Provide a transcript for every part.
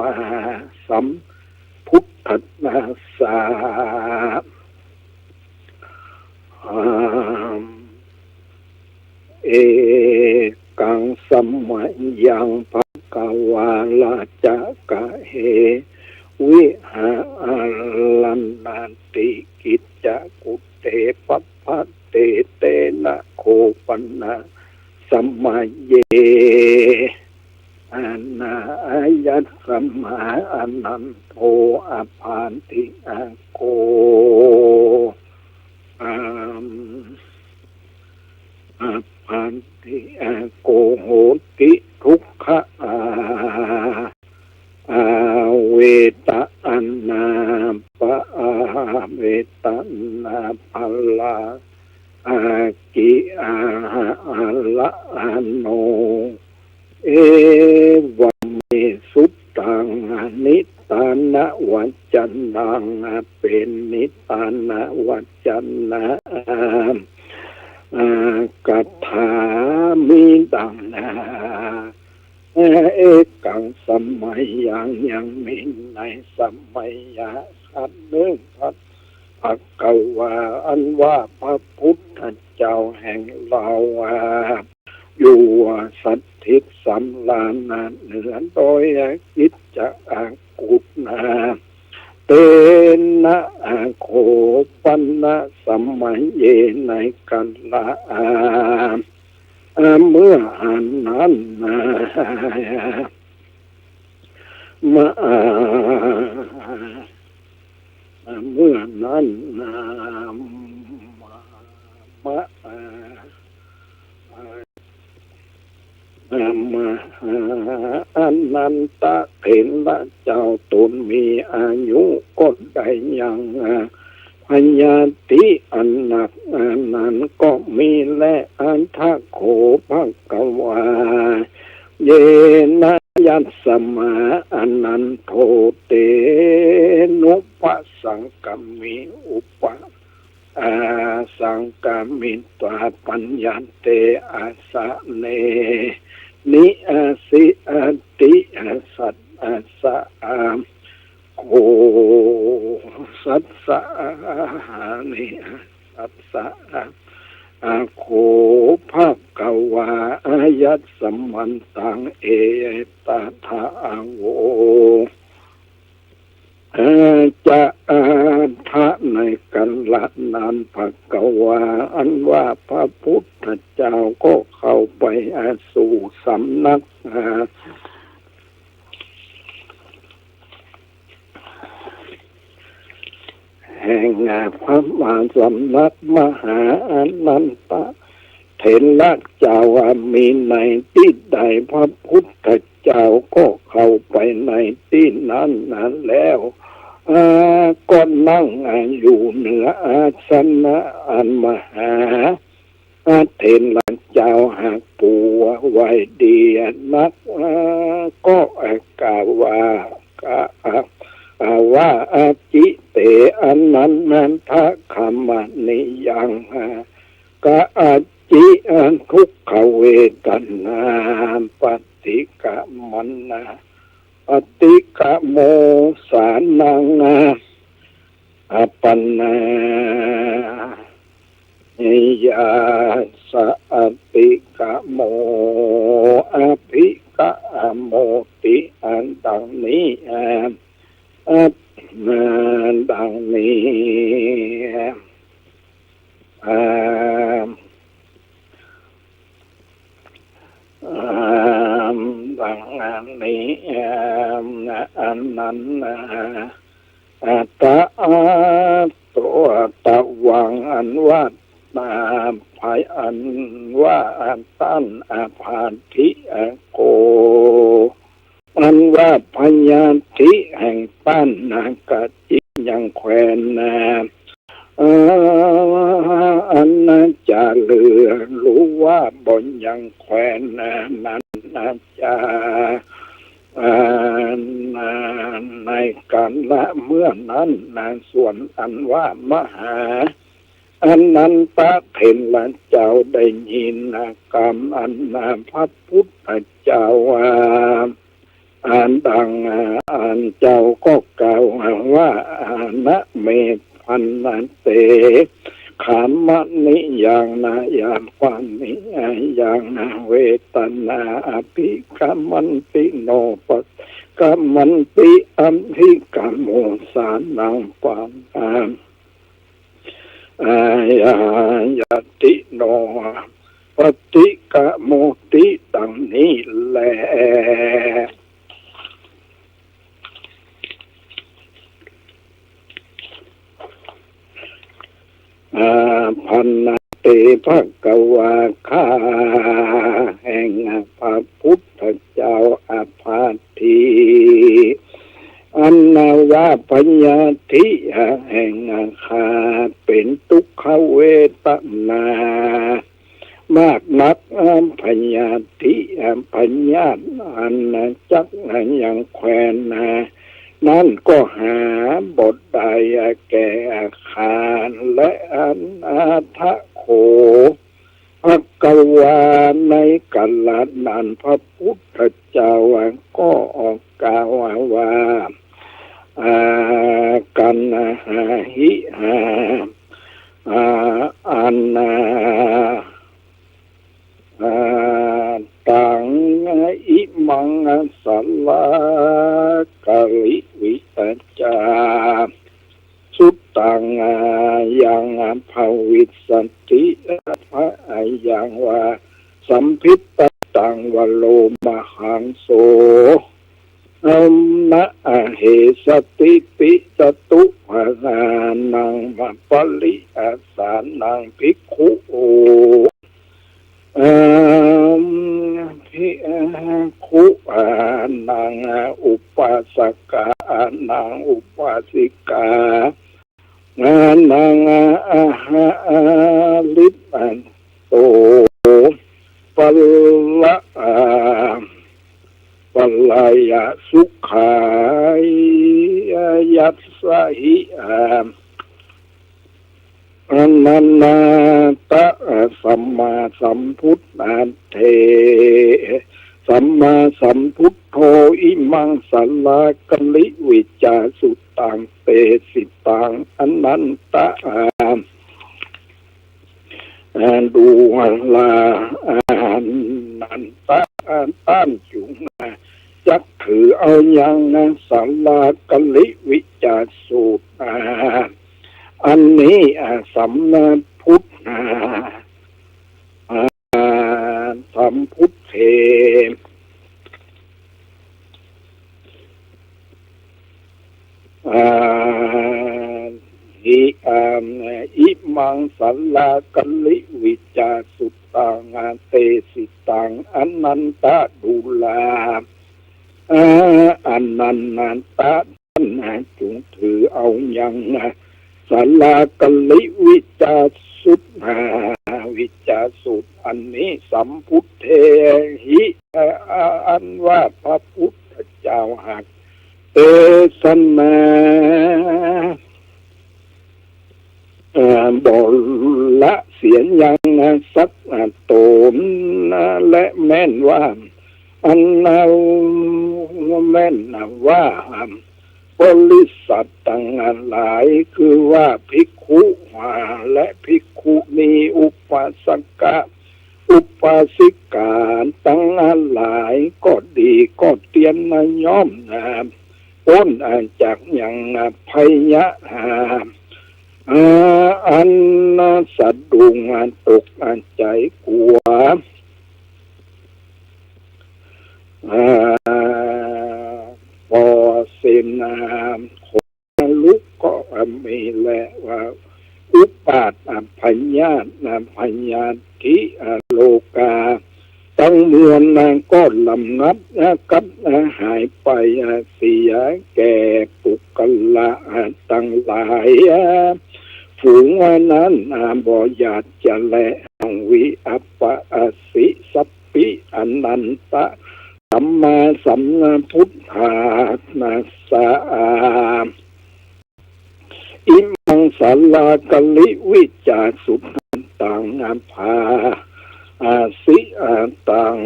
มาสัมพุทธัสสะเอกังสัมมายังภควาลาจากะเหวิหาลันนันติกิจจกุเตปัปปะเตเตนะโคปันนะสัมมาเยอานายัสสัมมาอนันโทอภานติอาโกอภานติอาโกโหติทุกขะเวตาอันนาปะเวตานาภลาอากิอาละอาโนเอวเมสุตังนิตานะวัจจันนังเป็นนิตานะวัจจันนะกัตถามิดังนาเอกังสมัยยังมีในสมัยยะสัตว์หนึ่งสัตว์ภควาอันว่าพระพุทธเจ้าแห่งเราอยู่สัตถิสัมลานาเหนือโดยกิจจะอากุฏนาเตนะโคปันนะสัมมัยเยในกันละเมื่ออันนั้นเมื่อนั้นอนันตะเถระเจ้าตนมีอายุก็ได้ยังพญาติอันหนักนั้นก็มีและอันทะโขภควาเยนะยัสสมาอนันโทเตนุปสังกัมมิอุปสังกัมมิตวาปัญญเตอาสะเนนิอาสิอาติอาสัตอาสะโคสัสสะนิสัสสะโคภะคะวาอายัสสมันตังเอตถาโวจะทะในกันละนานภะคะวาอันว่าพระพุทธเจ้าก็เข้าไปสู่สำนักแห่งพระมหาสำนักมหาอนันตเถระเจ้ามีในที่ใดพระพุทธเจ้าก็เข้าไปในที่นั้นแล้วก็นั่งอยู่เหนืออาสนะอันมหาเถระเจ้าหากปูไว้ดีนักก็กล่าวว่าอาจิเตอนันทะขมานิยังกะอาจิทุกขเวทนาปฏิกะมันนาปฏิกะโมสานังปันนาญาสะอภิกะโมอภิกะโมติอันดังนี้ดังนี้ดังนี้อันนั้นตะตัวตะวังอันว่าภายอันว่าอันตั้นภานทิโกอันว่าพญาธิแห่งปั้นกะจิยังแควนอันจะเหลือรู้ว่าบนยังแควนนั้นจะในการละเมื่อนั้นส่วนอันว่ามหาอันนั้นตะเถระเจ้าได้ยินกรรมอันพระพุทธเจ้า อ่านดังอ่านเจ้าก็กล่าวว่านะเมพันนันเตขามนิอย่างนาอย่างความนิอย่างนาเวตนาอภิกรรมันติโนปัสกรรมันติอัมภิกรรมโมสานังความยายติโนปฏิกะโมติดังนี้แหละพันนาเตภะกวาคาแห่งพระพุทธเจ้าอาพาธีอันนาวาปัญญาธิแห่งคาเป็นทุกขเวทนามากนักปัญญาธิปัญญาอันจักอย่างแควนนั่นก็หาบทใดแก่อาคารและอันอาทะโขภะกวาในกัลนันพระพุทธเจ้าก็ออกกล่าวว่ากันหิอันตังอิมังสัลลากะลิวิตจาสุตตังยังภวิสันติภะยังว่าสัมพิตตังวโลมหังโสนะเหสติปิจตุภานังปลิอาสานังภิกขุภิกขุนังอุปาสกานังอุปาสิกานังลิปันโตปัลละปัลลายสุขายยัสสหิอนันนาตะสัมมาสัมพุทธันเทสัมมาสัมพุทโธอิมังสัลลากลิวิจาสุตังเตสิตังอนันตะดูลานันตะต้านจุงจักถือเอาอย่างสัลลากลิวิจาสุตอันนี้สัมมาพุทธสัมพุทธเทอิมังสัลลากลิวิจาสุตังเตสิตังอนันตะดุลาอนันตะจงถือเอาอย่างสัลลากลิวิจาสุวิจาสุอันนี้สัมพุทธเทหิอันว่าพระพุทธเจ้าหักเตสนาบละเสียงยังสักโตนและแม่นว่าอันเราแม่นว่าบริษัทต่างหลายคือว่าภิกขุและภิกขุณีอุปาสกะอุปาสิกาต่างหลายก็ดีก็เตียนย่อมพ้นจากอย่างพยะอันสะดุ้งตกใจกลัวพอเสนาคนลุกก็มีแหละว่าอุปาทพญาพญาธิโลกาตั้งมวลก็ลำนับกับหายไปเสียแก่ปุกละตั้งหลายฝูงนั้นบ่อยากจะแลวิอัปปะสิสัพพิอนันตะสัมมาสัมพุทธานาสาอิมังสัลลากลิวิจาสุตังภาสิตัง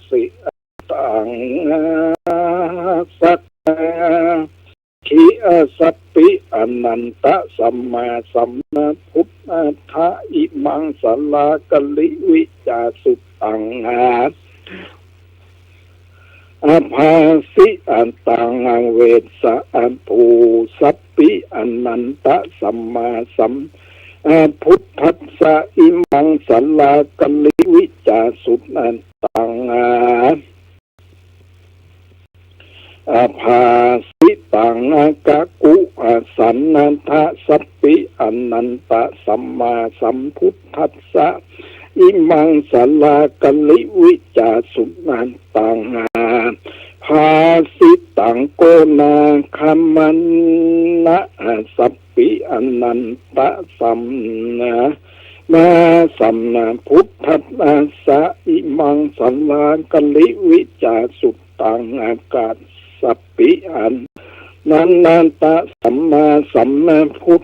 สิตังสัตขีสัพปิอนันตสัมมาสัมพุทธะอิมังสลากลิวิจาสุตังอภาสิอันตังเวสะอันปูสัพปิอนันตสัมมาสัมพุทธัสสะอิมังสลากลิวิจาสุตังอภาสิตังกะกุสันนันทะสัพปิอนันตสัมมาสัมพุทธัสสะอิมังสลากลิวิจาสุนันตังภาสิตังโกนาคัมมันนะสัพปิอนันตสัมมาสัมพุทธัสสะอิมังสลากลิวิจาสุตังอากาศสัพปิอันนันตสัมมาสัมพุท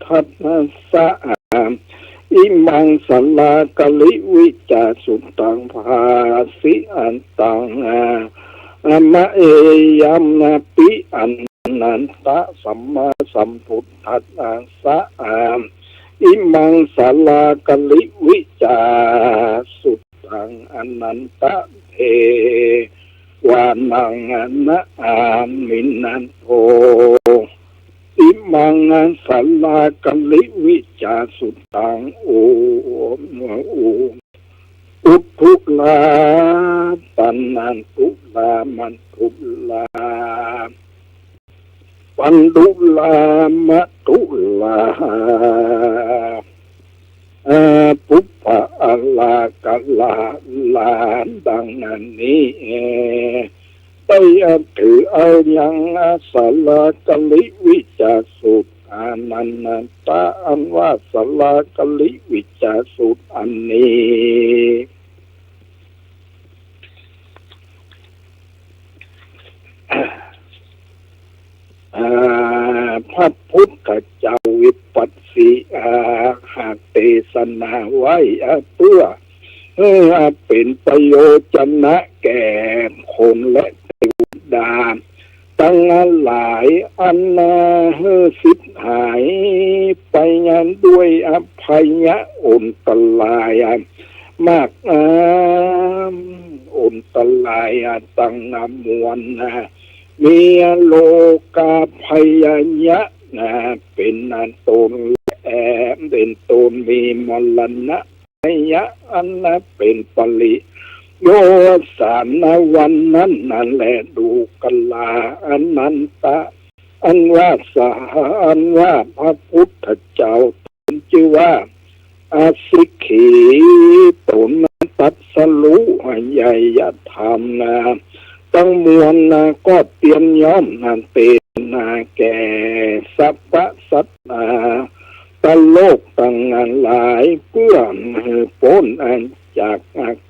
ธัสสะอิมังสลากลิวิจาสุตังภาสิอันตังมะเอยัมปิอันนันตสัมมาสัมพุทธัสสะอิมังสลากลิวิจาสุตังอนันตเทวานังนะอามินันโทอิมังสลากลิวิจาสุตังโออุทุลาปันนันตุลามันตุลาปันตุลามะตุลาปุปปะอลากะลาลาดังนี้ไปถือเอายังสลากลิวิจาสุตอานันตะอันว่าสลากลิวิจาสุตอันนี้พระพุทธเจ้าวิปัสสีหากเทศนาไว้เพื่อเป็นประโยชนะแก่คนและเทวดาตั้งหลายอันสิทธิ์หายไปยันด้วยอภัยอุนตลายมากอุนตลายตั้งมวลมีโลกาพยะเป็นนันตนแอบเป็นตนมีมรณะพยะอันเป็นปริโยสานวันนั้นนั่นแหละดูกลาอนันตะอันว่าสาอันว่าพระพุทธเจ้าตนชื่อว่าอาสิกขีตนตัดสลุใหญ่ยธรรมตั้งมวลก็เตรียมย้อมนันเตนาแก่สัพพะสัตนาตโลกตั้งงานหลายเพื่อพ้นจาก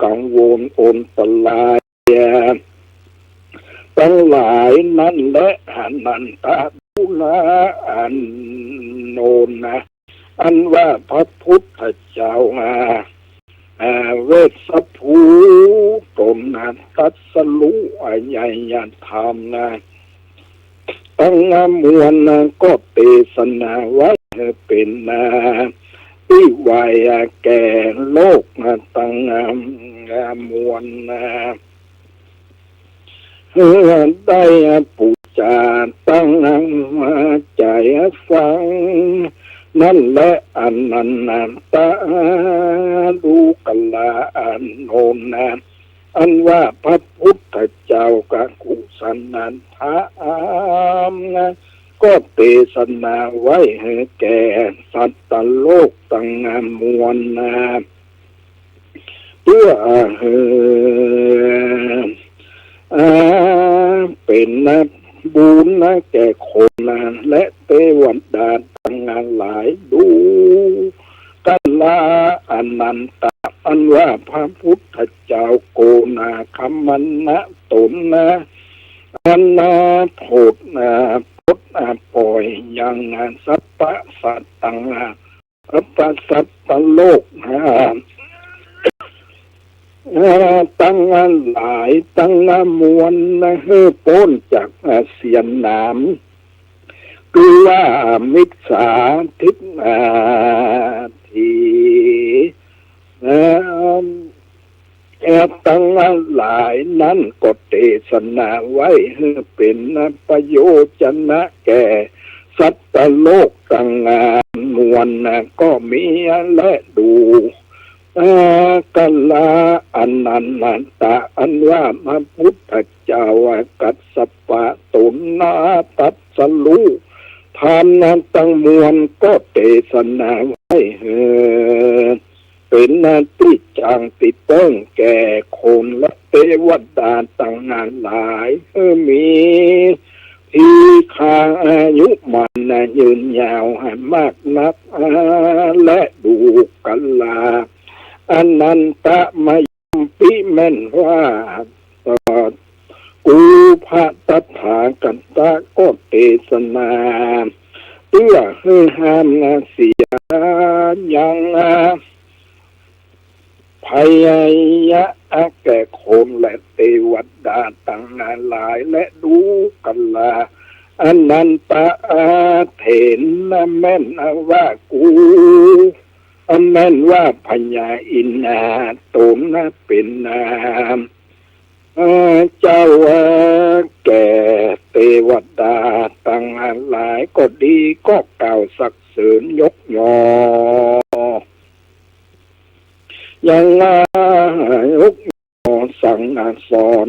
กังวลโอนตลายตั้งหลายนั้นและอนันตทุลาอันโนนะอันว่าพระพุทธเจ้าเวสสัพพูตนตัดสลุใหญ่ยันธรรมตั้งมวลก็เทศนาไว้เป็นวิวัยแก่โลกตั้งมวลได้ปูจาตั้งใจฟังนั่นแหละอันนั้นตาดูกลาอันโนนะอันว่าพระพุทธเจ้ากะกุสันนันทะก็เทศนาไว้ให้แก่สัตว์โลกตั้งมวลเพื่อเป็นบุญแก่คนและเทวดาตั้งหลายดูกัลลาอนันตะอันว่าพระพุทธเจ้าโกนาคัมมันนะตนอันโพดปล่อยยังสัพพะสัตตังสัพพะสัตตโลก ตั้งหลายตั้งมวลเฮือป้นจากเสียนน้ำคือว่ามิตรสาทิศทีตั้งหลายนั้นก็เทศนาไว้ให้เป็นประโยชนะแก่สัตว์โลกต่างมวลก็มีและดูกัลลาอนันตะอันว่าพระพุทธเจ้ากัสสปะตุนาตัสสลูทานนั้นตั้งมวลก็เทศนาไว้เป็นนาติจังติเติ้งแก่คนและเทวดาต่างหลายมีที่ข้าอายุมันยืนยาวมากนักและดูกัลลาอนันตะมายปิแม่นว่ากูพระตถาคตก็เทศนาเพื่อให้ห้ามเสียยังพยายะแก่คนและเทวดาต่างหลายและดูกัลลาอนันตะเถนแม่นว่ากูแม่นว่าพญาอินทร์ตนเป็นเจ้าแก่เทวดาต่างหลายก็ดีก็กล่าวสรรเสริญยกยอยังยกยอสั่งสอน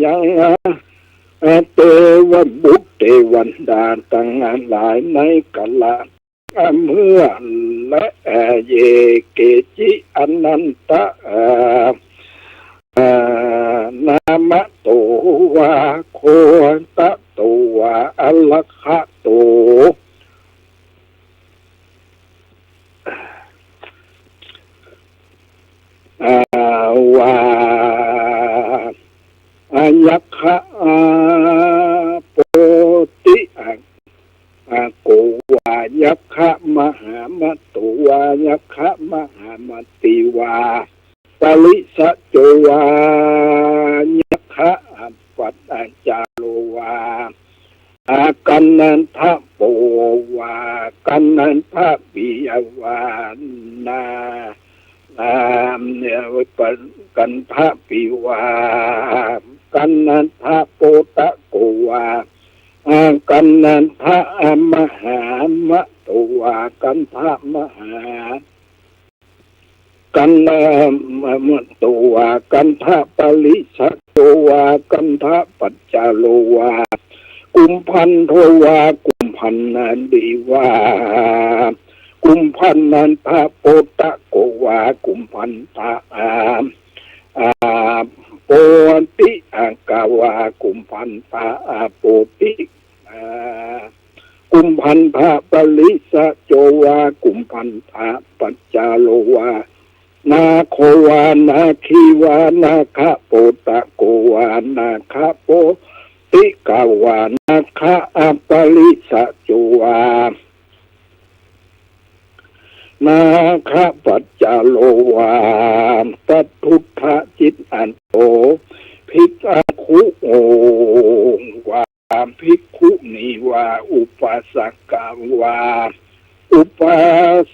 ยังเทวบุตรเทวันดาต่างหลายในกัลลาเมื่อและเยเกจิอนันตะนามะโตวาโคตะโตวาอัลลคะโตวาอายัคคะโปติโกวายัคคะมหามตุวายัคคะมหามติวาปริสะโจวายัคคะปัตตจาโลวากันนันทะโปวากันนันทะปิยวานาเนี่ยกันทะปิวากันนันทะโปตะโกวากันนันทะมหามะตุวากันทะมหากันมะตุวากันทะปริสัตโตวากันทะปัจจโลวากุมพันโทวากุมพันนันดีวากุมพันนันทะโปตะโกวากุมพันทะโปติกาวากุมพันธะโปติกุมพันธะปริสะโจวากุมพันธะปัจจโลวานาโควานาคีวานาคะโปตะโกวานาคะโปติกาวานาคะปริสะโจวานาคะปัจจโลวาตัทธุทธจิตอันโตภิกขุโอวาภิกขุนีวาอุปสกาวาอุปา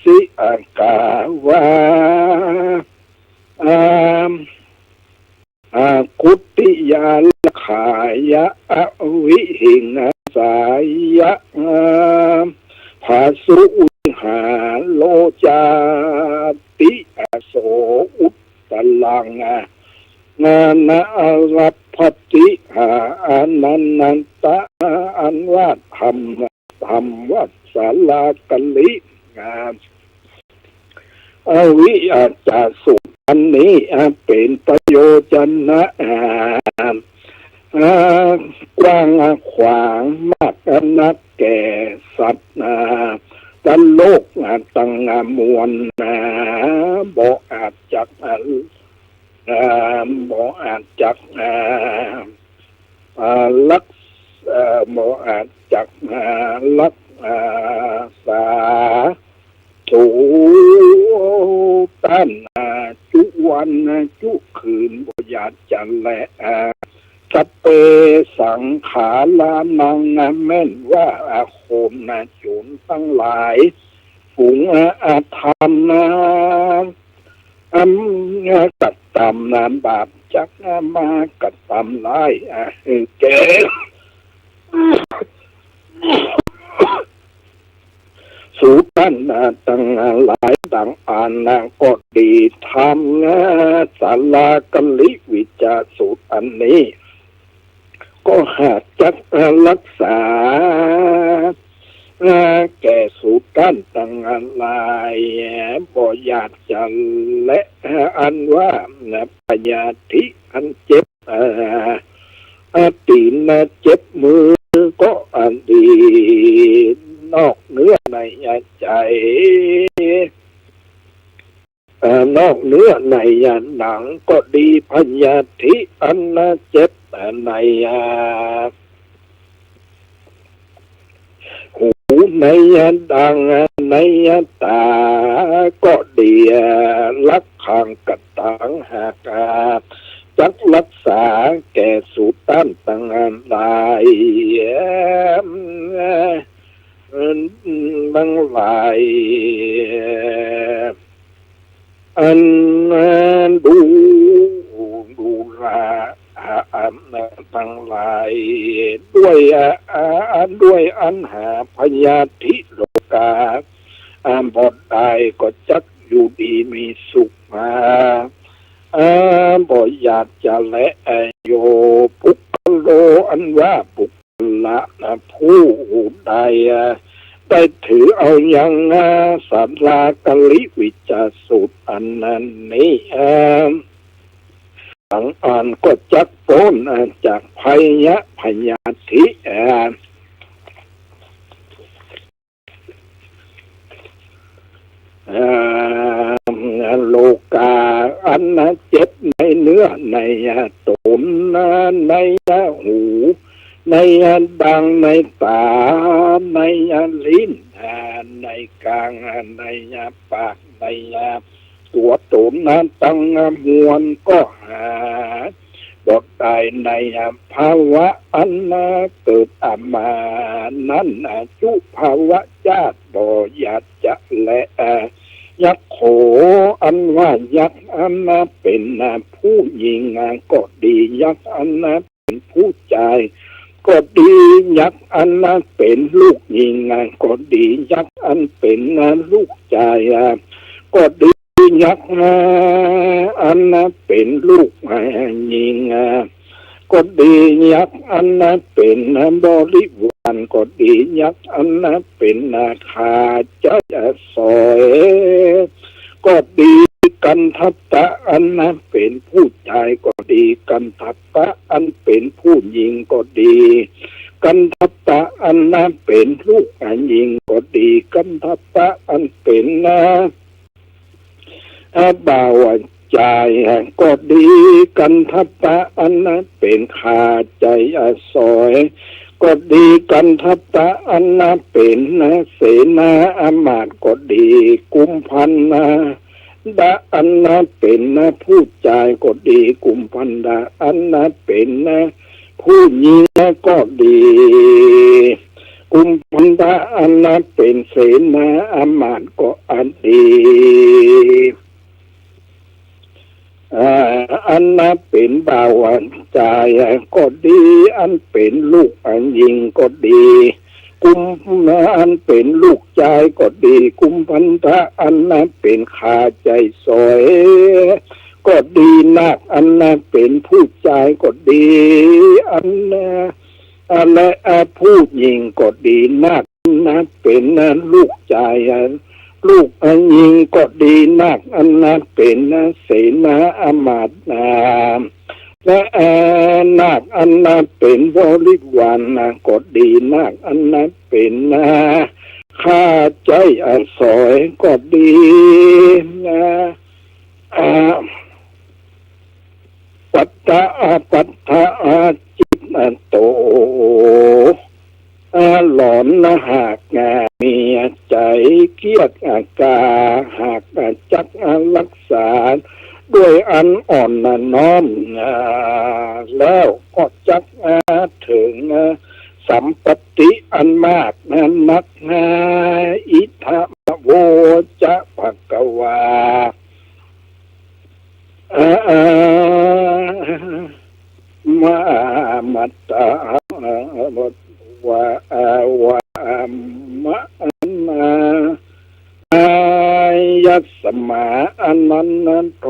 สิกาวากุติยาลขายะวิหิงสายะภาสุวิหาโลจาติโสอุตตลังนารัพติอานันตะอันว่าธรรมวัดสาลากัลิวิอาจาสุอันนี้เป็นประโยชน์นะกว้างขวางมากนักแก่สัตว์ตันโลกตั้งมวลบ่อาจจักบ่อาจจักลักบ่อาจจักลักษาถูตันจุว วันจุคืนบ่อยากจะแลสัพเพสังขารานังแม่นว่าโคมโจรทั้งหลายฝูงอาธรรมกัดตำบาปจักมากัดตำลายแก่สูตันตั้งหลายดังอ่านก็ดีทำศาลากัลิวิจาสูตรอันนี้ก็หากจักรักษาแก่สูตรตันตั้งหลายบ่อยากจะและอันว่าพยาธิอันเจ็บตีนเจ็บมือก็อันดีนอกเนื้อในใจนอกเนื้อในหนังก็ดีพยาธิอันเจ็บในหูในดังในตาก็ดีลักขังกัดตังหากจักรักษาแก่สูตรต้านต่างหลายบางหลายอันดูราบางหลายด้วยอันหาพยาธิโลกาบอดได้ก็จักอยู่ดีมีสุขมาบ่อยากจะและโยปุกโลอันว่าปุกละผู้ใดได้ถือเอาอย่างศาลากลิวิจาสูตรอันนั้นนี้สังอ่านก็จักพ้นจากพยาธิโลกาอันเจ็บในเนื้อในตนในหูในดังในตาในลิ้นในกลางในปากในตัวตนนั้นตั้งมวลก็หาบทใดในภาวะอันเกิดมานั้นจุภาวะญาติบ่อยากจะและยักษ์โขอันว่ายักษ์อันเป็นผู้หญิงก็ดียักษ์อันเป็นผู้ชายก็ดียักษ์อันเป็นลูกหญิงก็ดียักษ์อันเป็นลูกชายก็ดียักษ์อันเป็นลูกหญิงก็ดียักษ์อันเป็นบริวารก็ดียักษ์อันเป็นข้าเจ้าสอยก็ดีกันทัตตะอันเป็นผู้ชายก็ดีกันทัตตะอันเป็นผู้หญิงก็ดีกันทัตตะอันเป็นลูกหญิงก็ดีกันทัตตะอันเป็นบ่าวใจก็ดีกันทัตตะอันเป็นขาใจสอยก็ดีกันทัตตะอันเป็นเสนาอามาตย์ก็ดีกุมพันดาอันเป็นผู้ชายก็ดีกุมพันดาอันเป็นผู้หญิงก็ดีกุมพันดาอันเป็นเสนาอามาตย์ก็อันดีอันเป็นบ่าวชายก็ดีอันเป็นลูกหญิงก็ดีกุมอันเป็นลูกชายก็ดีกุมพันธะอันเป็นขาใจสอยก็ดีนักอันเป็นผู้ชายก็ดีอันและผู้หญิงก็ดีนักเป็นลูกชายลูกหญิงก็ดีนักอันเป็นเสนาอามาตย์และนาคอันเป็นบริวารก็ดีนาคอันเป็นข้าใจสอยก็ดีปัตตะจิตโตหลอนหากมีใจเกียดกาหากจักรักษาด้วย น้อมแล้วก็จักถึงสัมปติอันมากนั้นนักอิทัมโวจะภความามัตตาวาวามะนายัสสมาอนันนโท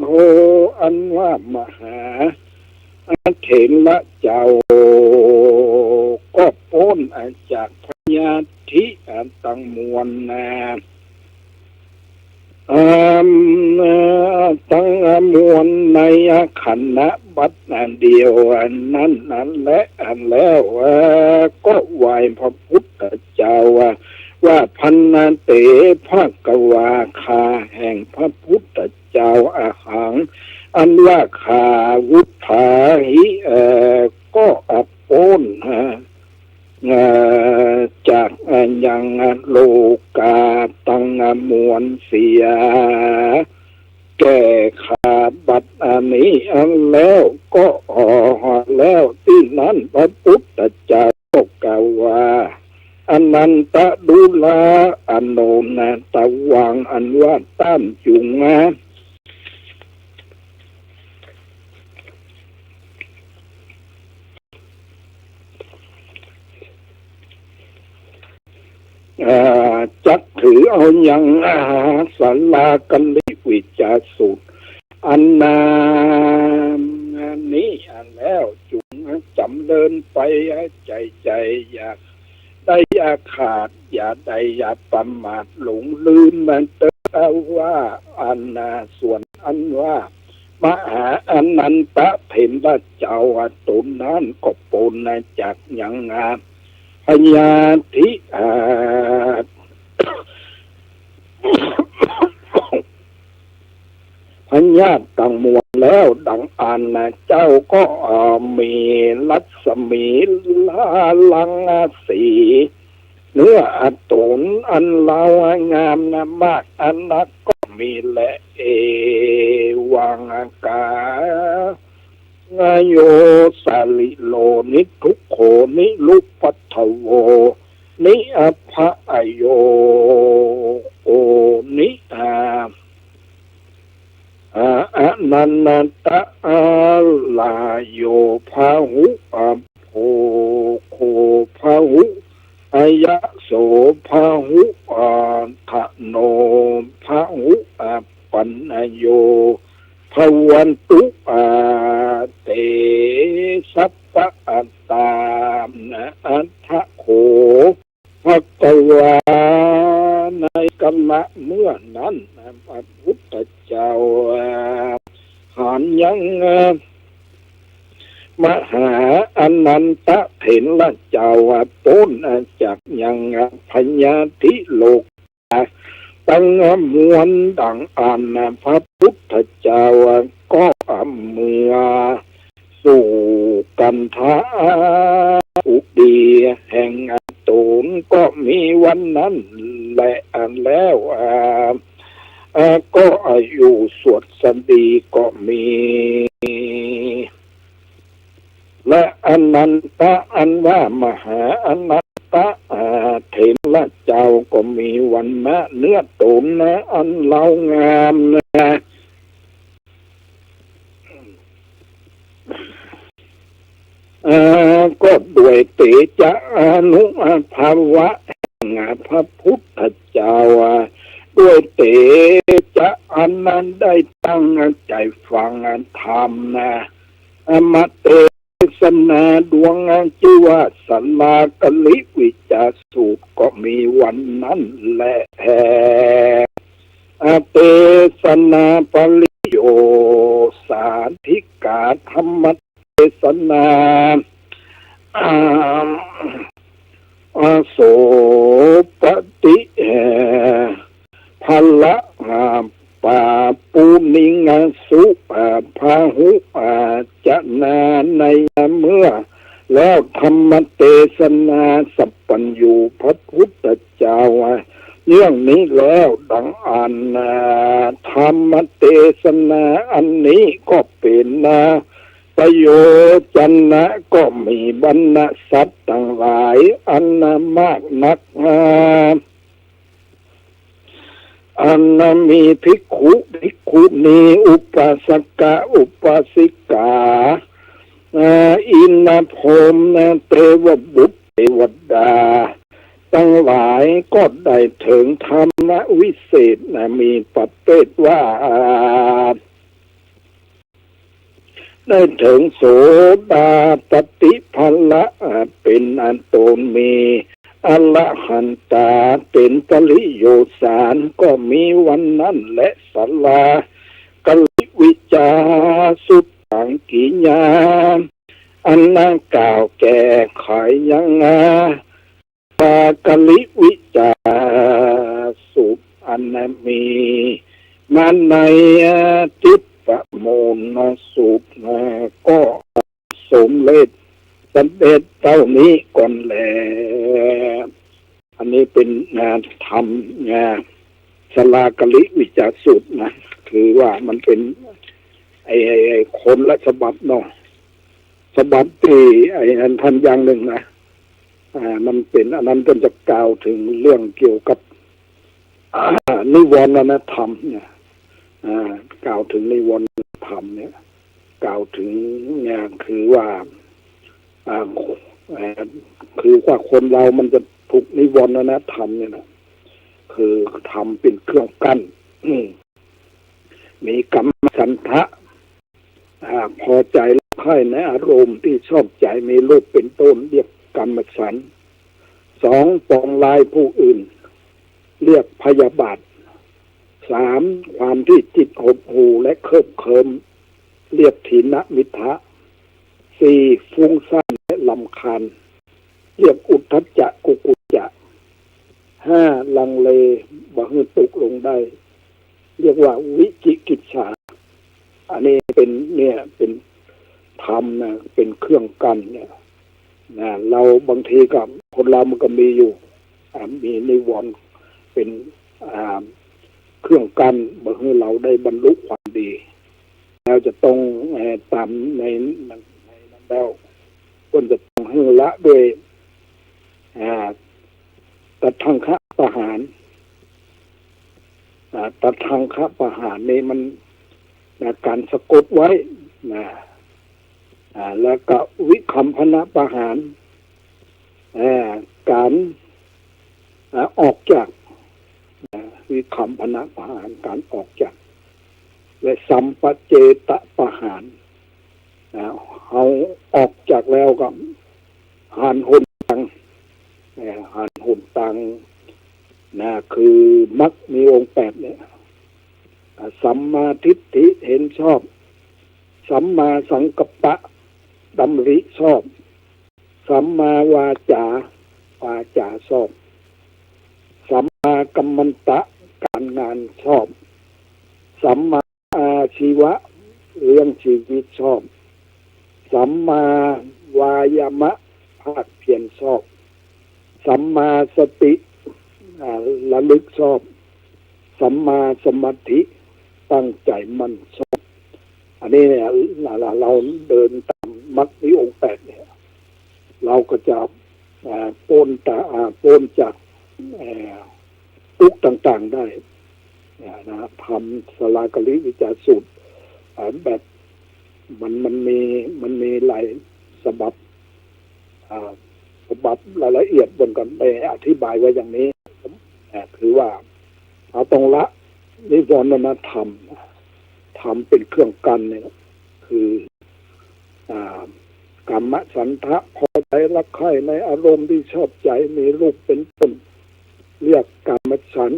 โหอันว่ามหาเถระเจ้าก็พ้นจากพญาธิตั้งมวลตั้งมวลในขันธ์บัดเดียวนั้นและแล้วก็ไหวพระพุทธเจ้าว่าพันนาเตภกวาคาแห่งพระพุทธเจ้าอาหังอันว่าขาวุฒาหิก็อัปโอนจากยังโลกาตังมวลเสียแก่ขาบัดอันนี้อันแล้วก็แล้วที่นั้นพระพุทธเจ้ากล่าวว่าอนันตดุลาอโนนาตวังอันว่าต้านจุงจักถือเอาอย่างสาลากันลิวิจาสุดอันนามนี้แล้วจุงจำเดินไปใจอยากได้อย่าขาดอย่าได้อย่าประมาทหลงลืมมันเตอว่าอันส่วนอันว่ามหาอนันตเถระเจ้าตนนั้นก็ปนจากอย่างงามพญาธิพญาตั้งมวลแล้วดังอ่านเจ้าก็มีลัศมีลาลังสีเนื้อตุนอันเล่างามมากอันนักก็มีและวังกาโยสาลิโลนิทุกโขนิลุปัทถโวนิอภะโยโอนิอนันตะลาโยภาหุโภโคภาหุยะโสภาหุทะโนภาหุปัญโยภวันตุเตสัพพะตามอัฏฐโขภควาในกัลละเมื่อนั้นพระพุทธเจ้าหันยังมหาอนันตเถระเจ้าพ้นจากยังพญาธิโลกตั้งมวลดังอ่านพระพุทธเจ้าก็เมื่อสู่กันทาอุดีแห่งตูนก็มีวันนั้นและแล้วก็อายุสวดสันดีก็มีและอนันตะอันว่ามหาอนันตะเถระเจ้าก็มีวันเนื้อตูนอันเล่างามก็ด้วยเตจานุภาวะแห่งพระพุทธเจ้าด้วยเตจะอันนั้นได้ตั้งใจฟังธรรมมเตสนาดวงชื่อว่าสัลลากลิวิจาสูตรก็มีวันนั้นแหละเตสนาปริโยสาธิกาธรรมเทศนาโสปฏิพละปาปูนิงสุพาหุจะนาในเมื่อแล้วธรรมเทศนาสัพพัญญูพระพุทธเจ้าเรื่องนี้แล้ว ดังอ่านธรรมเทศนาอันนี้ก็เป็นประโยชน์นะก็มีบรรณสัตว์ต่างหลายอันมากนักอันมีภิกขุณีอุปาสกะอุปาสิกาอินพรหมเทวบุตรเทวดาทั้งหลายก็ได้ถึงธรรมวิเศษมีประเภทว่าได้ถึงโสดาปฏิภละเป็นอันตนมีอรหันตาเป็นปริโยสารก็มีวันนั้นและสลากลิวิจาสุตังกิญาอันน่ากล่าวแก่ไขยังปากลิวิจาสุอันมีมันในจิตประโมนสุก็สมเร็จสำเร็จเท่านี้ก่อนแลอันนี้เป็นงานทำงานสลากลิวิจาสุนะคือว่ามันเป็นไอ้คนละฉบับเนาะฉบับที่ไอ้อันทันอย่างหนึ่งนะมันเป็นอันนั้นก็จะกล่าวถึงเรื่องเกี่ยวกับนิวรณธรรมเนี่ยกล่าวถึงนิวรณธรรมเนี่ยกล่าวถึงงานคือว่าคนเรามันจะถูกนิวรณธรรมเนี่ยนะคือทำเป็นเครื่องกั้นมีกรรมสันทะพอใจแล้วใครในอารมณ์ที่ชอบใจมีรูปเป็นต้นเรียกกรรมสันสองปองลายผู้อื่นเรียกพยาบาทสามความที่จิตหดหู่และเคลิบเคลิ้มเรียกถีนมิทะสี่ฟุ้งซ่านและลำคาญเรียกอุทธัจจะกุกุจจะห้าลังเลบ่ให้ตกลงได้เรียกว่าวิจิกิจฉาอันนี้เป็นธรรมนะเป็นเครื่องกั้นเนี่ยเราบางทีกับคนเรามันก็มีอยู่มีนิวรณ์เป็นเครื่องกั้นบ่ให้เราได้บรรลุความดีเราจะต้องตามในนั้นแล้วคนจะต้องให้ละด้วยตัดทางคะประหารตัดทางคะประหารนี่มันการสะกดไว้แล้วก็วิคัมพนะประหารการออกจากวิคัมพนะประหารการออกจากและสัมปเจตประหารเอาออกจากแล้วก็หันหนตังหันหนตังคือมรรคมีองค์8เนี่ยสัมมาทิฏฐิเห็นชอบสัมมาสังกัปปะดำริชอบสัมมาวาจาชอบสัมมากัมมันตะการงานชอบสัมมาอาชีวะเรื่องชีวิตชอบสัมมาวายามะภาคเพียรชอบสัมมาสติระลึกชอบสัมมาสมาธิตั้งใจมั่นชอบอันนี้เนี่ยเราเดินตามมรรคมีองค์8เนี่ยเราก็จะพ้นจากทุกข์ต่างๆได้ทำสลากลิวิจาสูตรแบบมันมีหลายฉบับรายละเอียดบนกันไปอธิบายไว้อย่างนี้คือว่าเราต้องละนิวรณธรรมทำเป็นเครื่องกั้นเนี่ยคือกรรมสันทะพอใจรักใคร่ในอารมณ์ที่ชอบใจมีรูปเป็นต้นเรียกกรรมสัน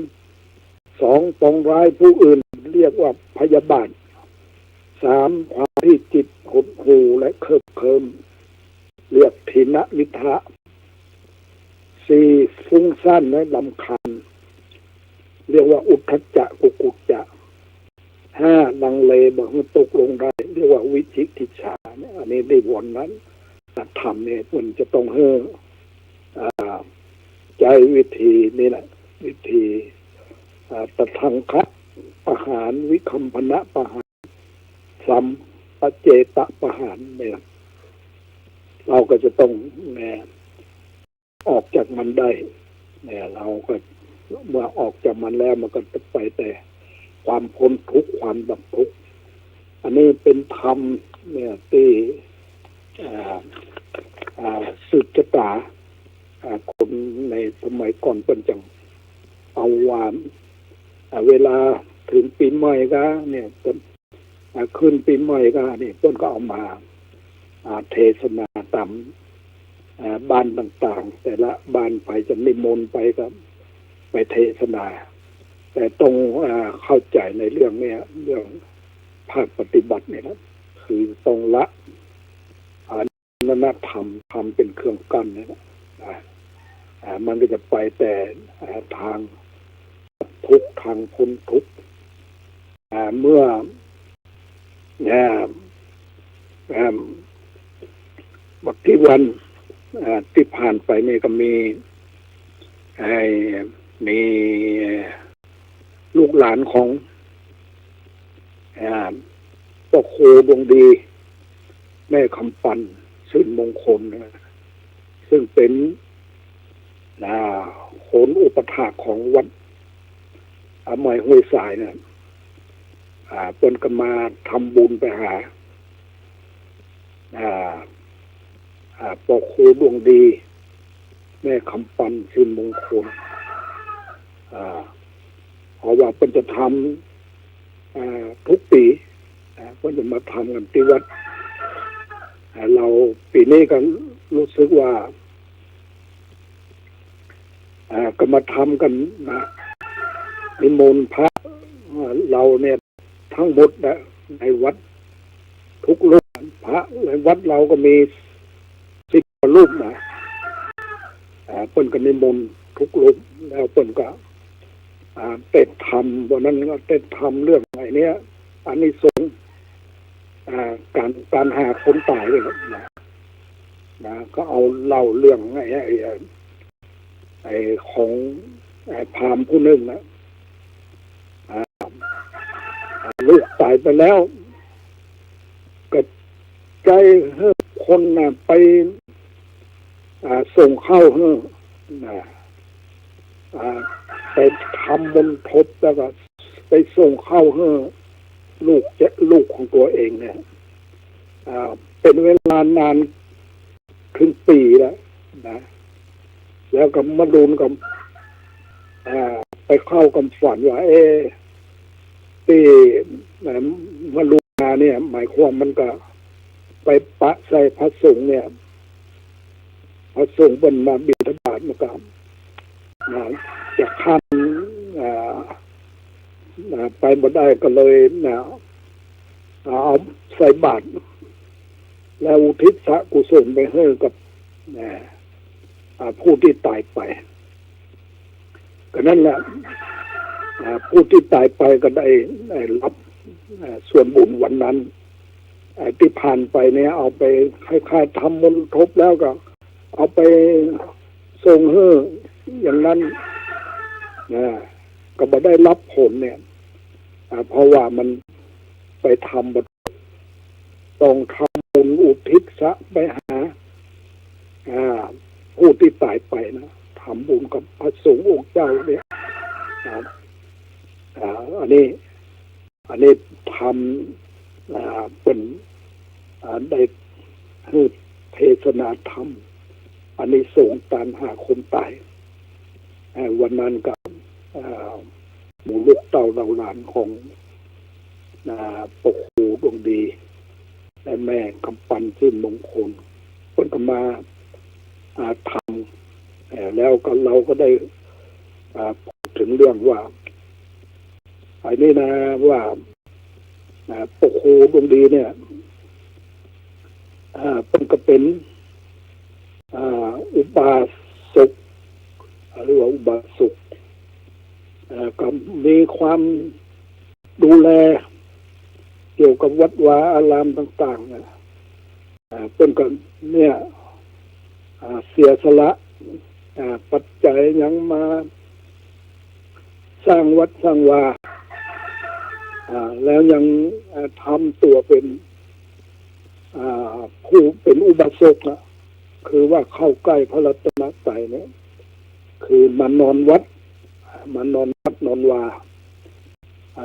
สองปองร้ายผู้อื่นเรียกว่าพยาบาทสามความที่จิตหดหู่และเคลิบเคลิ้มเรียกถีนมิทะสี่ฟุ้งซ่านและลำคาญเรียกว่าอุทธัจจะกุกุจจะห้าลังเลบ่ให้ตกลงได้เรียกว่าวิจิกิจฉาเนี่ยอันนี้ได้วนนั้นธรรมเนี่ยมันจะต้องให้ใจวิธีนี่แหละวิธี ตทังคะประหารวิคัมพนะประหารสัมปเจตประหารเนี่ยเราก็จะต้องออกจากมันได้เนี่ยเราก็เมื่อออกจากมันแล้วมันก็จะไปแต่ความพ้นทุกข์ความดับทุกข์อันนี้เป็นธรรมเนี่ยที่สืบชะตาคนในสมัยก่อนเป็นจังเอาวามเวลาถึงปีใหม่ก็เนี่ยขึ้นปีใหม่ก็เนี่ยต้นก็เอามาเทศนาตามบ้านต่างๆแต่ละบ้านไปจะนิมนต์ไปก็ไปเทศนาแต่ตรงเข้าใจในเรื่องเนี้ยเรื่องภาคปฏิบัติเนี่ยนะคือตรงละนนธรรมทำเป็นเครื่องกั้นเนี่ยนะมันก็จะไปแต่ทางทุกทางพ้นทุกเมื่อบักที่วันที่ผ่านไปนี่ก็มีลูกหลานของพ่อครูดวงดีแม่คำปันซึ่งมงคลซึ่งเป็นโหนอุปถากของวัดใหม่ห้วยสายเนี่ยเพิ่นก็มาทำบุญไปหาพ่อครูดวงดีแม่คำปันซึ่งมงคลเพราะว่าเพิ่นจะทำทุกปีเพิ่นจะมาทำกันที่วัดเราปีนี้ก็รู้สึกว่าก็มาทำกันนะนิมนต์พระเราเนี่ยทั้งหมดนะในวัดทุกรูปพระในวัดเราก็มี10 รูปนะเปิ้นก็นิมนต์ทุกรูปแล้วเปิ้นก็เต้นธรรมวันนั้นก็เต้นธรรมเรื่องอะไรเนี้ยอานิสงส์การหาคนตายเลยนะก็เอาเล่าเรื่องไอ้ของพราหมณ์ผู้หนึ่งนะลูกตายไปแล้วก็ใจคนไปส่งเข้าไปทำบนทบแล้วก็ไปส่งเข้าลูกของตัวเองเนี่ยเป็นเวลานานถึงปีแล้วนะแล้วก็มาดูนกับไปเข้ากับฝันว่าที่มาลูนาเนี่ยหมายความมันก็ไปปะใส่พระสงฆ์เนี่ยพระสงฆ์บนมาบิณฑบาตมากับจะข้ามไปบ่ได้ก็เลยเอาใส่บาตรแล้วอุทิศกุศลไปให้กับผู้ที่ตายไปก็นั่นแหละผู้ที่ตายไปก็ได้รับส่วนบุญวันนั้นที่ผ่านไปเนี่ยเอาไปคล้ายๆทำมนทบแล้วก็เอาไปส่งให้อย่างนั้นก็บ่ได้รับผลเนี่ยเพราะว่ามันไปทำต้องทำบุญอุทิศไปหาผู้ที่ตายไปนะทำบุญกับพระสงฆ์องค์เจ้าเนี่ยอันนี้ทำเป็นได้พูดเทศนาธรรมอันนี้ส่งตามหาคนตายวันนั้นกับหมู่ลูกเต่าเหล่าหลานของปกครูดวงดีและแม่คำปันชื่นมงคลเพิ่นก็มาทำแล้วก็เราก็ได้พูดถึงเรื่องว่าไอ้นี่นะว่าปกครูดวงดีเนี่ยเป็นก็เป็นอุบาสกหรือว่าอุบาสกก็มีความดูแลเกี่ยวกับวัดวาอารามต่างๆนะเป็นก็เนี่ยเสียสละปัจจัยยังมา สร้างวัดสร้างวาแล้วยังทำตัวเป็นผู้เป็นอุบาสกนะคือว่าเข้าใกล้พระรัตนตรัยเนี่ยคือมานอนวัดนอนวา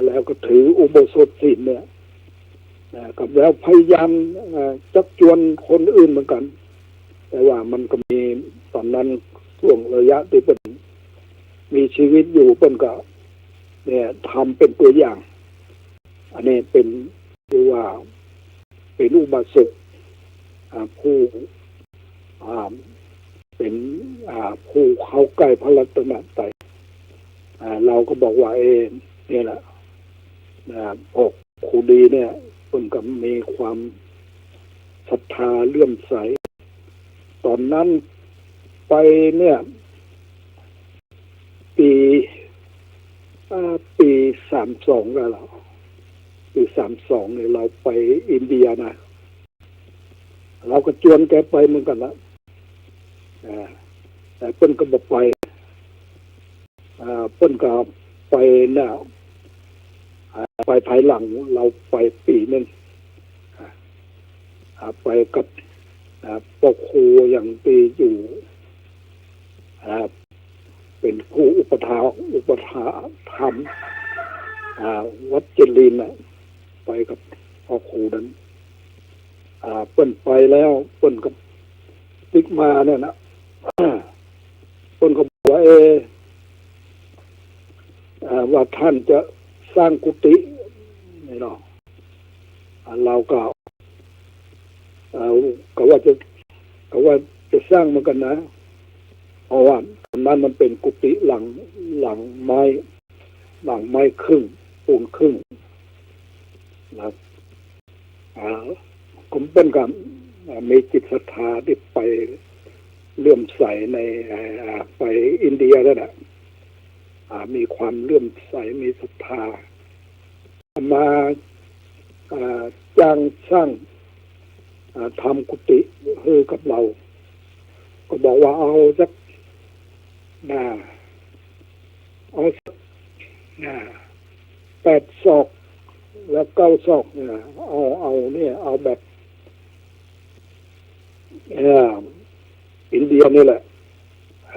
แล้วก็ถืออุโบสถศีลเนี่ยกับแล้วพยายามจักจวนคนอื่นเหมือนกันแต่ว่ามันก็มีตอนนั้นช่วงระยะที่เป็นมีชีวิตอยู่เป็นก็เนี่ยทำเป็นตัวอย่างอันนี้เป็นเรียกว่าเป็นอุบาสกผู้เป็นผู้เข้าใกล้พระรัตนตรัยเราก็บอกว่านี่แหละพวกครูดีเนี่ยเพิ่นก็มีความศรัทธาเลื่อมใสตอนนั้นไปเนี่ยปี32แล้วปี32เนี่ยเราไปอินเดียนะเราก็ชวนแกไปเหมือนกันละแต่เพิ่นก็บอกไปเพิ่นก็ไปเนี่ยไปภายหลังเราไปปีนึงไปกับปกครูอย่างปีอยู่เป็นผู้อุปถาธรรมวัดเจริญนะไปกับพ่อครูนั้นเปิ้นไปแล้วเปิ้นก็ติ๊กมาเนี่ยนะเปิ้นก็บอกว่าว่าท่านจะสร้างกุฏินี่เนาะเราก็ว่าจะสร้างเหมือนกันนะเพราะว่าตอนนั้นมันเป็นกุฏิหลังไม้ครึ่งปูนครึ่งนะผมเป็นกับมีจิตศรัทธาที่ไปเลื่อมใสในไปอินเดียแล้วนะมีความเลื่อมใสมีศรัทธามาจ้างสร้างทำกุฏิให้กับเราก็บอกว่าเอาสัก8 ศอกแล้ว9 ศอกเนี่ยเอาเนี่ยเอาแบบอินเดียนี่แหละ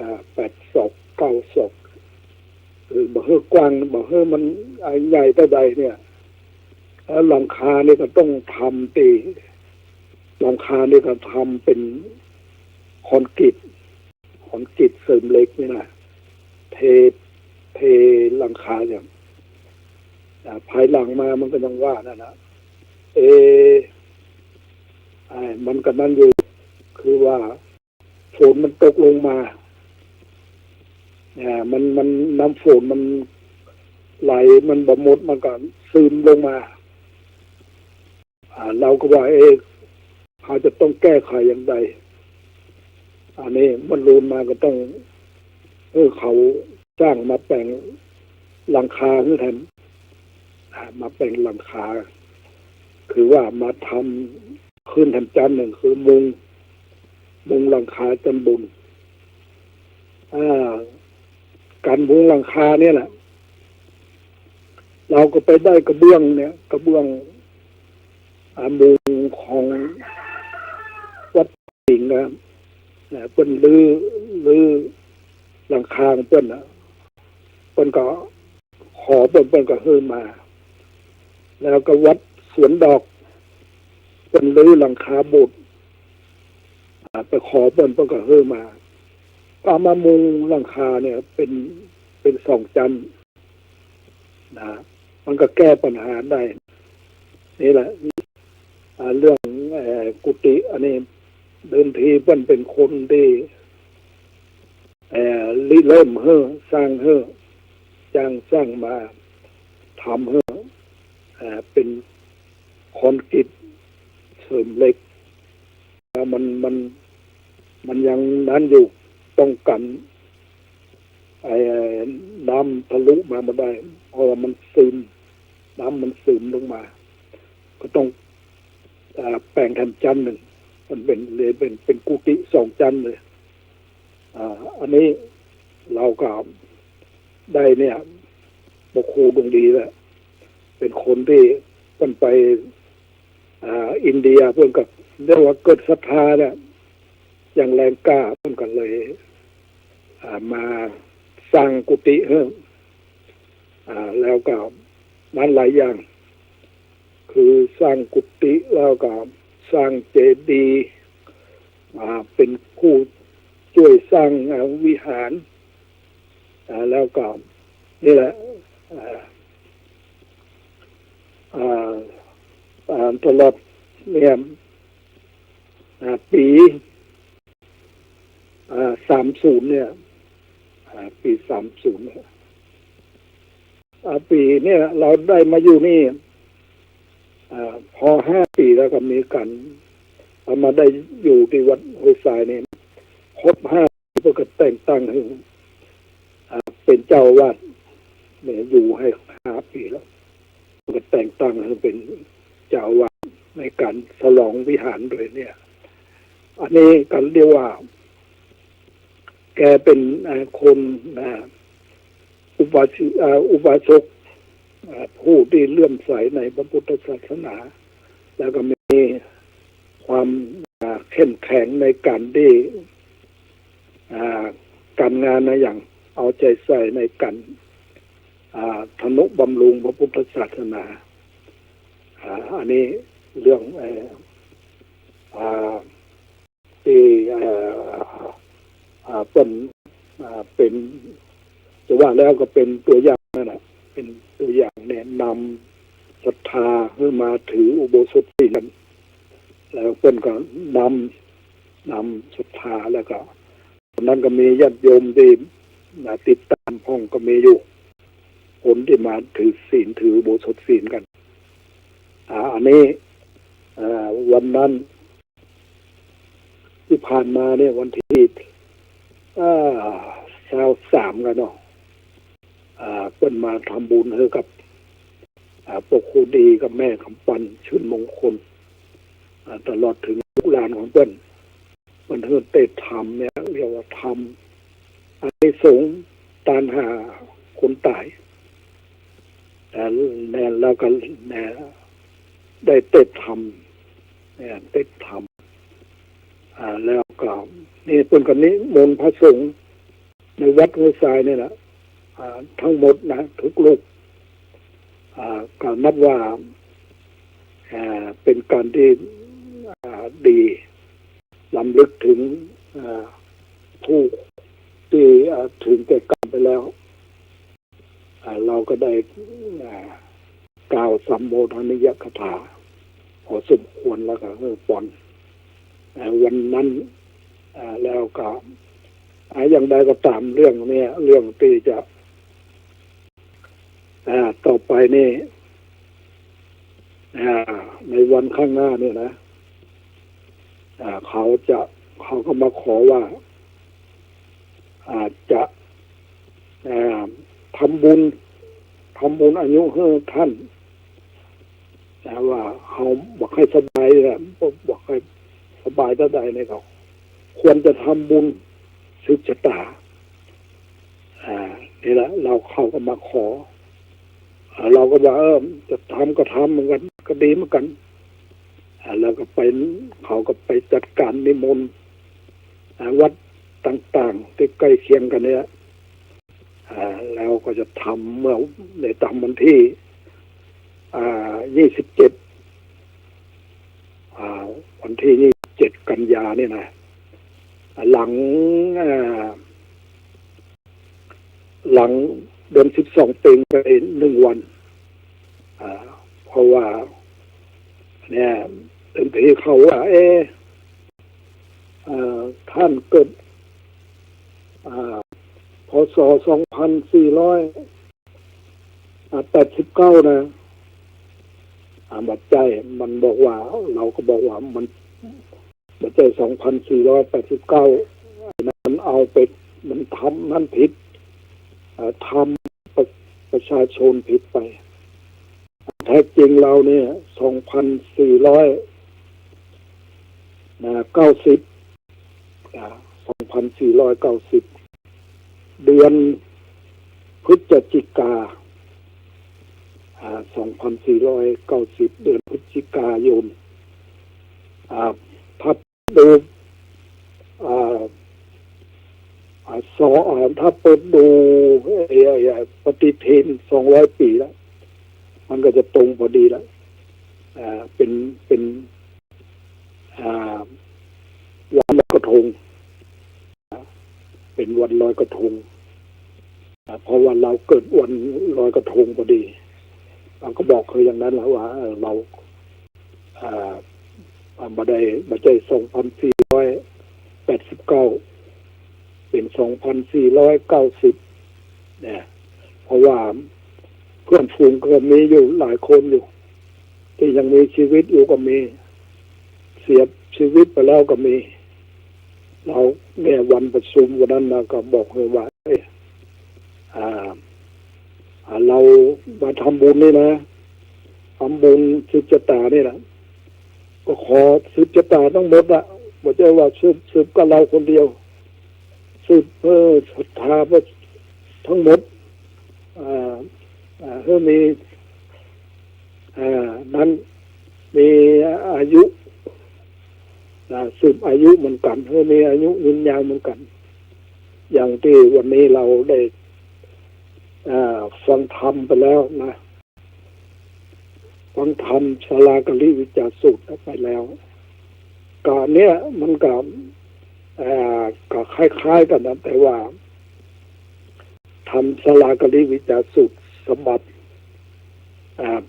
8 ศอก9 ศอกคือบ่เฮือกว้างบ่เฮือมันใหญ่เท่าใดเนี่ยแล้วหลังคานี่ก็ต้องทำตีหลังคานี่ก็ทำเป็นคอนกรีตเสริมเหล็กนี่นะเทหลังคาอย่างภายหลังมามันก็ยังว่านั่นนะมันก็นั่นอยู่คือว่าฝนมันตกลงมามันน้ำฝนมันไหลมันบ่หมดมันก็ซึมลงมาเราก็ว่าเขาจะต้องแก้ไขอย่างไรอันนี้มันรูนมาก็ต้องเขาจ้างมาแต่งหลังคาเพื่อทำมาแต่งหลังคาคือว่ามาทำขึ้นทำจันหนึ่งคือมุงหลังคาจำบุญการมุงหลังคาเนี่ยแหละเราก็ไปได้กระเบื้องมุงของวัดสิงห์นะเปิ้นลื้อหลังคาเปิ้นเปิ้นก็ขอเปิ้นก็ฮื้อมาแล้วก็วัดสวนดอกเปิ้นลื้อหลังคาโบสถ์ไปขอเปิ้นก็ฮื้อมาเอามามุงหลังคาเนี่ยเป็น2 จันนะมันก็แก้ปัญหาได้นี่แหละเรื่องกุฏิอันนี้เดิมทีเปิ้นเป็นคนที่ริเริ่มสร้างจ้างสร้างมาทำเป็นคอนกรีตเสริมเหล็กมันยังนั้นอยู่ต้องกันน้ำทะลุมาไม่ได้เพราะว่ามันซึมน้ำมันซึมลงมาก็ต้องแปลงทำจันหนึ่งมันเป็นกุฏิ2 จันเลยอันนี้เราก็ได้เนี่ย ปกครูดวงดีแหละเป็นคนที่เพิ่นไปอินเดียเพิ่นก็เรียกว่าเกิดศรัทธาเนี่ยอย่างแรงกล้าเพิ่นก็เลยมาสร้างกุฏิแล้วก็นั้นหลายอย่างคือสร้างกุฏิแล้วก็สร้างเจดีย์เป็นผู้ช่วยสร้างวิหารแล้วก็นี่แหละตลอดเนี่ยปี30เนี่ยปี30เนี่ยปีเนี่ยเราได้มาอยู่นี่พอ5 ปีแล้วก็มีกันเอามาได้อยู่ที่วัดห้วยทรายนี่ครบ5 ปีก็แต่งตั้งให้เป็นเจ้าวาดเนี่ยอยู่ให้5 ปีแล้วก็แต่งตั้งให้เป็นเจ้าวาดในการฉลองวิหารด้วยเนี่ยอันนี้กันเรียกว่าแกเป็นคนอุบาสกผู้ที่เลื่อมใสในพระพุทธศาสนาแล้วก็มีความเข้มแข็งในการที่การงานนะอย่างเอาใจใส่ในการทนุบำรุงพระพุทธศาสนาอันนี้เรื่องที่เป็นจะว่าแล้วก็เป็นตัวอย่างนั่นแหละเป็นตัวอย่างแนะนำศรัทธาเพื่อมาถืออุโบสถศีลแล้วเพิ่นก็นำศรัทธาแล้วก็นั้นก็มีญาติโยมที่ติดตามห้องก็มีอยู่คนที่มาถือศีลถืออุโบสถศีลกันอันนี้วันนั้นที่ผ่านมาเนี่ยวันที่23กันเนาะเพิ่นมาทำบุญให้กับปกครูดีกับแม่คำปันชื่นมงคลตลอดถึงลูกหลานของเพิ่นเฮือเตธรรมเนี่ยเรียกว่าธรรมอานิสงส์ตานหาคนตายแน่แล้วก็แน่ได้เตธรรมเนี่ยเตธรรมแล้วก็นี่เพิ่นก็นิมนต์พระสงฆ์ในวัดห้วยทรายนี่แหละทั้งหมดนะทุกลูกก็นับว่าเป็นการที่ดีลำลึกถึงผู้ที่ถึงแก่กรรมไปแล้วเราก็ได้กล่าวสัมโมทนิยคถาพอสมควรแล้วก็ปอนวันนั้นแล้วก็อย่างใดก็ตามเรื่องนี้เรื่องที่จะต่อไปนี่ในวันข้างหน้าเนี่ยนะเขาก็มาขอว่าอาจจะทำบุญอายุให้ท่านว่าเขาบอกให้สบายนะบอกให้สบายเท่าใดเนี่ยเขาควรจะทำบุญสืบชะตานี่แหละเขาก็มาขอเราก็ว่าจะทำก็ทำเหมือนกันก็ดีเหมือนกันแล้วก็เขาก็ไปจัดการนิมนต์วัดต่างๆที่ใกล้เคียงกันเนี่ยแล้วก็จะทำเมื่อในตามวันที่27วันที่27กันยาเนี่ยนะหลังเดือน12ปีไป1 วันเพราะว่าเนี่ยเป็นที่เขาว่าท่านเกิดพศ2489นะบัดใจมันบอกว่าเราก็บอกว่ามันบัดใจ2489นั้นเอาไปมันทำนั่นผิดทำประชาชนผิดไปแท้จริงเราเนี่ย2490 เดือนพฤศจิกา 2490 เดือนพฤศจิกายนถ้าดูถ้าเปิดดูปฏิทิน200 ปีแล้วมันก็จะตรงพอดีแล้วเป็นวันลอยกระทงเป็นวันลอยกระทงเพราะว่าเราเกิดวันลอยกระทงพอดีเราก็บอกเคยอย่างนั้นแล้วว่าเรามาใจ2489เป็น2490เนี่ยเพราะว่าเพื่อนฝูงก็มีอยู่หลายคนอยู่ที่ยังมีชีวิตอยู่ก็มีเสียชีวิตไปแล้วก็มีเราเนี่ยวันประชุมวันนั้นมาก็บอกเลยว่าเรามาทำบุญนี่นะทำบุญสืบชะตานี่นะก็ขอสืบชะตาทั้งหมดอะไม่ใช่ว่าสืบกับเราคนเดียวสืบศรัทธาทั้งหมดเพื่อมีนั้นมีอายุสืบอายุเหมือนกันเพื่อมีอายุยืนยาวเหมือนกันอย่างที่วันนี้เราได้ฟังธรรมไปแล้วนะฟังธรรมศาลากลิวิจารสูตรไปแล้วก่อนเนี้ยมันก็คล้ายๆกันนะแต่ว่าทำศาลากลิวิจารสูตรสมบัติ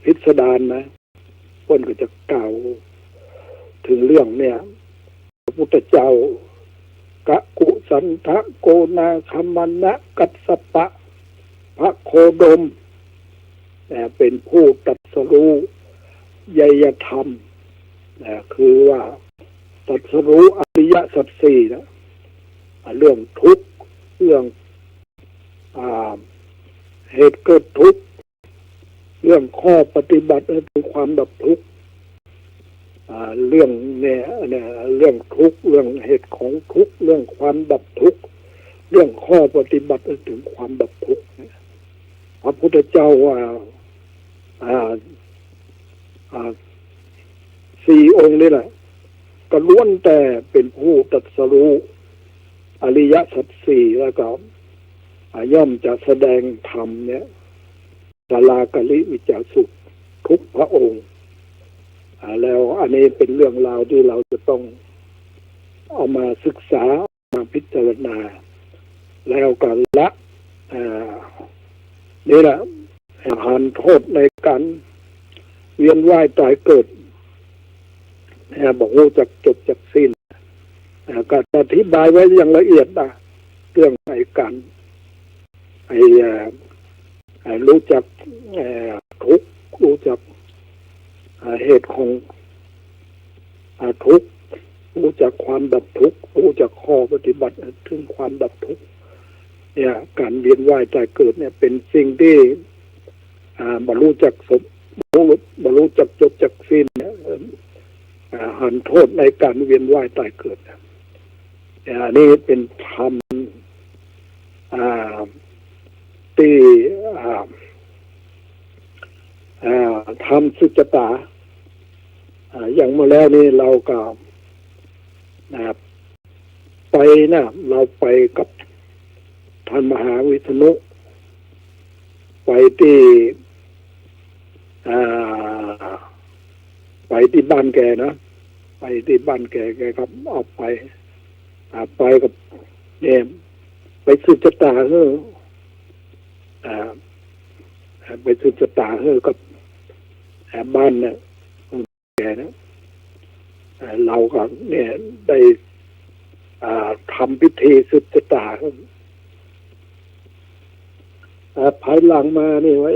พิสดารนะคนก็จะกล่าวถึงเรื่องเนี่ยพระพุทธเจ้ากะกุสันทะโกนาคัมมันะกัสสปะพระโคดมเป็นผู้ตรัสรู้ไวยธรรมคือว่าตรัสรู้อริยสัจสี่นะเรื่องทุกข์เรื่องเหตุเกิดทุกข์เรื่องข้อปฏิบัติถึงความดับทุกข์เรื่องเนี่ยเรื่องทุกข์เรื่องเหตุของทุกข์เรื่องความดับทุกข์เรื่องข้อปฏิบัติถึงความดับทุกข์พระพุทธเจ้าว่า4 องค์นี่แหละก็ล้วนแต่เป็นผู้ตรัสรู้อริยสัจสี่แล้วก็ย่อมจะแสดงธรรมเนี่ยศาลากลิวิจารสูตรทุกพระองค์แล้วอันนี้เป็นเรื่องราวที่เราจะต้องเอามาศึกษามาพิจารณาแล้วก็ละนี่แหละหันโทษในการเวียนว่ายตายเกิดบอกว่าจากจบจากสิ้นก็อธิบายไว้อย่างละเอียดนะเรื่องไอ้การรู้จักทุกข์รู้จักเหตุของทุกข์รู้จักความดับทุกข์รู้จักข้อปฏิบัติถึงความดับทุกข์เนี่ยการเวียนว่ายตายเกิดเนี่ยเป็นสิ่งที่บรรลุจักจบจากสิ้นหันโทษในการเวียนว่ายตายเกิดอันนี้เป็นธรรมที่ทำสุจตาอย่างเมื่อแล้วนี่เราก็ไปนะเราไปกับท่านมหาวิษณุไปที่บ้านแกนะไปที่บ้านแกครับออกไปกับเนี่ยไปสุจตาไปสุจตากับบ้านเนี่ยแกนะเราก็เนี่ยได้ทำพิธีสุจตาภายหลังมานี่ว่า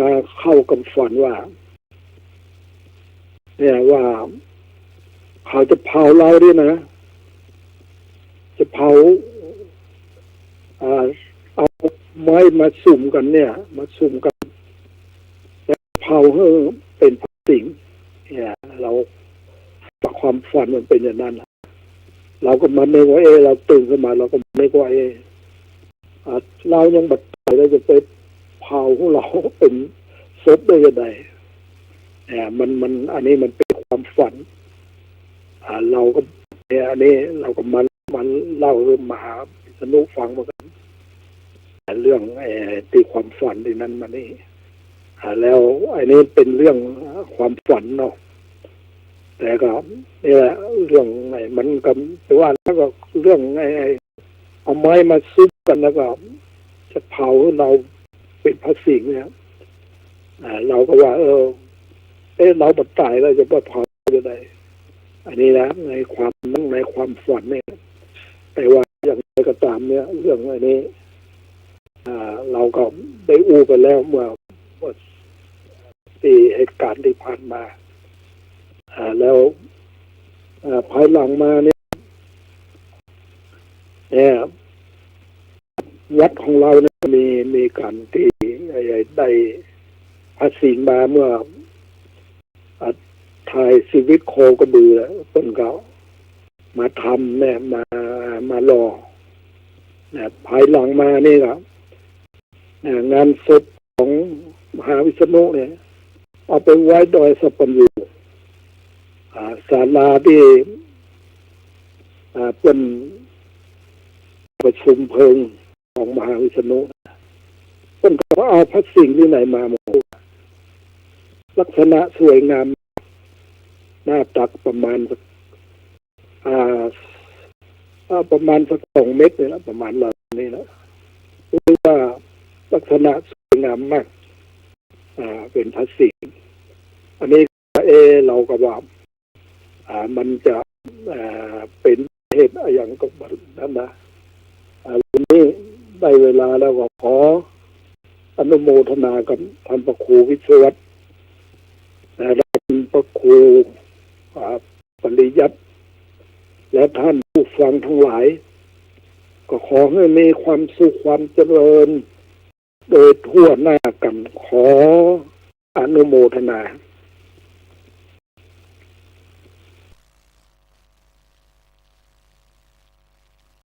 มาเข้ากับฝันว่าเนี่ยว่าเขาจะเผาเราด้วยนะจะเผาเอาไม้มาสุ่มกันเนี่ยมาสุ่มกันแล้วเผาเป็นพระสิงห์เนี่ยเราความฝันมันเป็นอย่างนั้นเราก็มาเนกว่าเราตื่นขึ้นมาเราก็เนกว่าเรายังบัดตายแล้วจะไปเผ าเราเป็นศพได้ยังไงมันอันนี้มันเป็นความฝันเราก็อันนี้เราก็มันเล่าเรื่องมหาสนุกฟังมากันเรื่องตีความฝันที่นั้นมานี่แล้วอันนี้เป็นเรื่องความฝันเนาะแต่ก็นี่แหละเรื่องไหนมันก็แต่ว่าแล้วก็เรื่องเอาไม้มาซุกกันแล้วก็จะเผาเราเป็นพระสิงห์เนี่ยเราก็ว่าเราบัดตายแล้วจะว่าเผาจะได้อันนี้นะในความฝันเนี่ยแต่ว่าอย่างไรก็ตามเนี่ยเรื่องอันนี้เราก็ได้อู้ไปแล้วเมื่อที่เหตุการณ์ที่ผ่านมาแล้วภายหลังมาเนี่ยวัดของเราเนี่ยมีการที่ได้พระสิงห์มาเมื่อถ่ายชีวิตโคกระบือแล้วต้นเก่ามาทำเนี่ยมารอภายหลังมานี่ครับงานศพของมหาวิษณุเนี่ยเอาไปไว้ดอยสัปปัญญูศาลาที่เป็นประชุมเพลิงของมหาวิษณุต้นก็เอาพระสิงห์ที่ไหนมาหมดลักษณะสวยงามหน้าตักประมาณสัก2 เมตรเลยนะประมาณเรานี่นะคือว่าลักษณะสวยงามมากเป็นพระสิงห์อันนี้เราก็ว่ามันจะเป็นเหตุอย่างกับนั้นนะวันนี้ได้เวลาแล้วก็ขออนุโมทนากับท่านพระครูวิศวัตรและท่านพระครูปริยัติและท่านผู้ฟังทั้งหลายก็ขอให้มีความสุขความเจริญโดยทั่วหน้ากันขออนุโมทนา